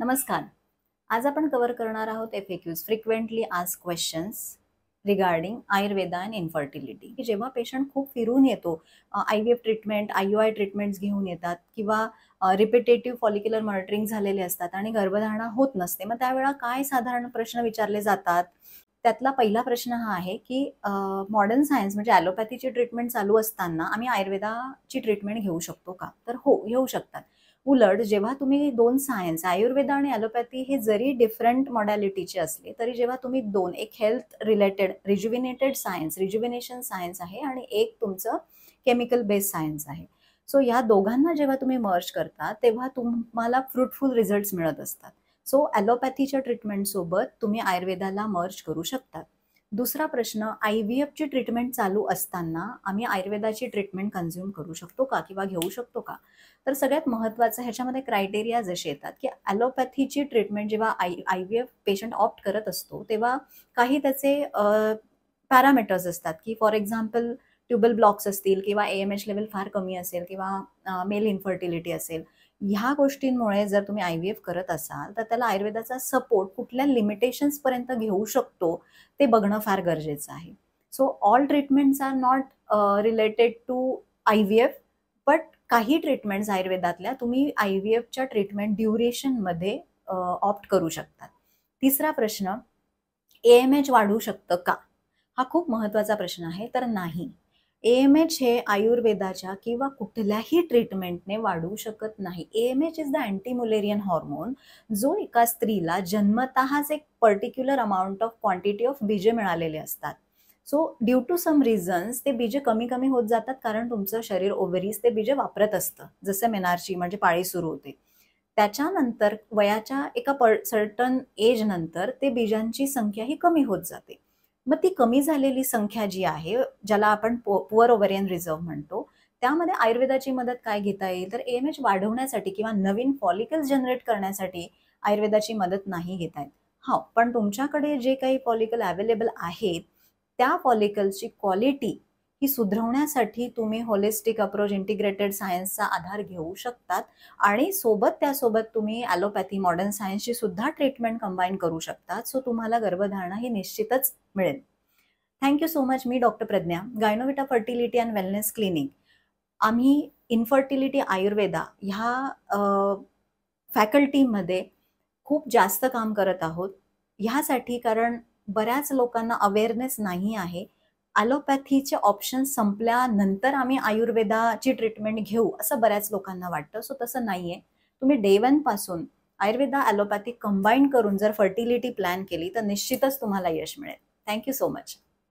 नमस्कार. आज आपण कव्हर करणार आहोत FAQs frequently asked questions regarding Ayurveda and infertility. की जेव्हा पेशंट खूप फिरून येतो, IVF ट्रीटमेंट, IUI ट्रीटमेंट्स घेऊन येतात किंवा रिपिटेटिव्ह फॉलिक्युलर मॉनिटरिंग झालेले असतात आणि गर्भधारणा होत नसते. मग त्यावेळेला काय साधारण प्रश्न विचारले जातात? त्यातला पहिला प्रश्न हा आहे की मॉडर्न सायन्स म्हणजे ॲलोपॅथीची ट्रीटमेंट चालू असताना आम्ही आयुर्वेदाची ट्रीटमेंट घेऊ शकतो का? तर हो, घेऊ शकतात. उलट जेव्हा तुम्ही दोन सायन्स आयुर्वेदा आणि ॲलोपॅथी हे जरी डिफरंट मॉडॅलिटीचे असले तरी जेव्हा तुम्ही दोन, एक हेल्थ रिलेटेड रिज्युविनेटेड सायन्स रिज्युविनेशन सायन्स आहे आणि एक तुमचं केमिकल बेस्ड सायन्स आहे. सो या दोघांना जेव्हा तुम्ही मर्ज करता तेव्हा तुम्हाला फ्रुटफुल रिझल्ट्स मिळत असतात. सो ॲलोपॅथीच्या ट्रीटमेंटसोबत तुम्ही आयुर्वेदाला मर्ज करू शकतात. दुसरा प्रश्न, IVFची ट्रीटमेंट चालू असताना आम्ही आयुर्वेदाची ट्रीटमेंट कन्झ्युम करू शकतो का किंवा घेऊ शकतो का? तर सगळ्यात महत्त्वाचं ह्याच्यामध्ये क्रायटेरिया जसे येतात की ॲलोपॅथीची ट्रीटमेंट जेव्हा IVF पेशंट ऑप्ट करत असतो तेव्हा काही त्याचे पॅरामीटर्स असतात की फॉर एक्झाम्पल ट्युबल ब्लॉक्स असतील किंवा AMH लेवल फार कमी असेल किंवा मेल इन्फर्टिलिटी असेल. ह्या गोष्टींमुळे जर तुम्ही IVF करत असाल तर त्याला आयुर्वेदाचा सपोर्ट कुठल्या लिमिटेशन्सपर्यंत घेऊ शकतो ते बघणं फार गरजेचं आहे. So all treatments are not related to IVF, but काही ट्रीटमेंट्स आयुर्वेदातल्या तुम्ही IVFच्या ट्रीटमेंट ड्युरेशनमध्ये ऑप्ट करू शकतात. तिसरा प्रश्न, AMH वाढू शकतं का? हा खूप महत्त्वाचा प्रश्न आहे. तर नाही. AMH हे आयुर्वेदाच्या किंवा कुठल्याही ट्रीटमेंटने वाढू शकत नाही. AMH is the anti Mullerian hormone, जो एका स्त्रीला जन्मतःच एक particular amount of quantity of बीजे मिळालेले असतात. So due to some reasons ते बीजे कमी कमी होत जातात कारण तुमचं शरीर ओव्हरीज ते बीजे वापरत असतं. जसं मेनार्ची म्हणजे पाळी सुरू होते. त्याच्यानंतर वयाच्या एका सर्टन एज नंतर ते बीजांची संख्या ही कमी होत जाते. मग ती कमी झालेली संख्या जी आहे, ज्याला आपण पुअर ओव्हरियन रिझर्व्ह म्हणतो, त्यामध्ये आयुर्वेदाची मदत काय घेता येईल? तर AMH वाढवण्यासाठी किंवा नवीन फॉलिकल्स जनरेट करण्यासाठी आयुर्वेदाची मदत नाही घेता येत. हां, पण तुमच्याकडे जे काही फॉलिकल अवेलेबल आहेत, त्या फॉलिकल्सची क्वालिटी ही सुधारवण्यासाठी तुम्ही होलिस्टिक अप्रोच इंटिग्रेटेड सायन्सचा आधार घेऊ शकतात आणि त्यासोबत तुम्ही ॲलोपॅथी, मॉडर्न सायन्सची सुद्धा ट्रीटमेंट कंबाईन करू शकतात. सो तुम्हाला गर्भधारणा ही निश्चितच मिळेल. Thank you so much. मी doctor Pragya, Gynovita fertility and wellness clinic. आम्ही इन्फर्टिलिटी आयुर्वेदा ह्या फॅकल्टीमध्ये खूप जास्त काम करत आहोत. ह्यासाठी कारण बऱ्याच लोकांना अवेअरनेस नाही आहे. ॲलोपॅथीचे ऑप्शन्स संपल्यानंतर आम्ही आयुर्वेदाची ट्रीटमेंट घेऊ असं बऱ्याच लोकांना वाटतं. सो तसं नाहीये. तुम्ही डे 1 पासून आयुर्वेदा, ॲलोपॅथी कंबाईन करून जर फर्टिलिटी प्लॅन केली तर निश्चितच तुम्हाला यश मिळेल. Thank you so much.